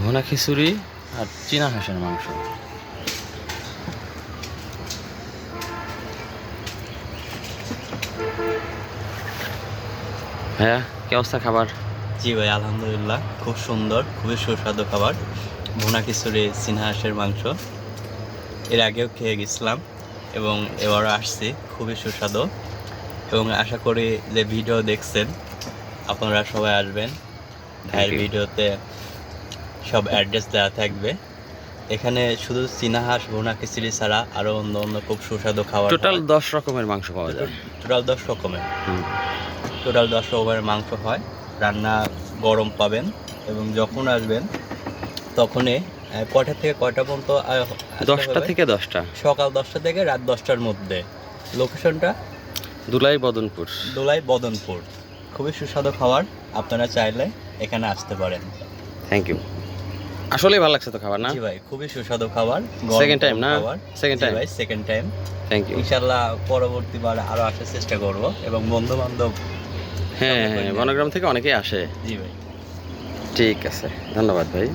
ভুনা খিচুড়ি আর চীনা হাঁসের মাংস। ভাইয়া কি অবস্থা খাবার? জি ভাই, আলহামদুলিল্লাহ, খুব সুন্দর, খুবই সুস্বাদু খাবার। ভুনা খিচুড়ি, চীনা হাঁসের মাংস এর আগেও খেয়ে গেছিলাম এবং এবারও আসছি, খুবই সুস্বাদু। এবং আশা করি যে ভিডিও দেখছেন আপনারা সবাই আসবেন। ভাইয়ের ভিডিওতে সব অ্যাড্রেস দেওয়া থাকবে। এখানে শুধু চীনা হাঁস, ভুনা খিচুড়ি ছাড়া আরও অন্য অন্য খুব সুস্বাদু খাবার। টোটাল 10 রকমের মাংস পাওয়া যায়। টোটাল 10 রকমের টোটাল 10 রকমের মাংস হয়। রান্না গরম পাবেন এবং যখন আসবেন তখনই কয়টা থেকে কয়টা পর্যন্ত? 10টা থেকে 10টা, সকাল 10টা থেকে রাত 10টার মধ্যে। লোকেশনটা দুলাই বদনপুর। দোলাই বদনপুর। খুবই সুস্বাদু খাবার, আপনারা চাইলে এখানে আসতে পারেন। Thank you. আসলেই ভালো লাগছে তো খাবার, না? জি ভাই, খুবই সুস্বাদু খাবার। সেকেন্ড টাইম না? সেকেন্ড টাইম ভাই, সেকেন্ড টাইম। Thank you. ইনশাআল্লাহ পরবর্তীবার আরো আসার চেষ্টা করব এবং বন্ধু বান্ধব। হ্যাঁ, বনগ্রাম থেকে অনেকেই আসে। জি ভাই। ঠিক আছে, ধন্যবাদ ভাই।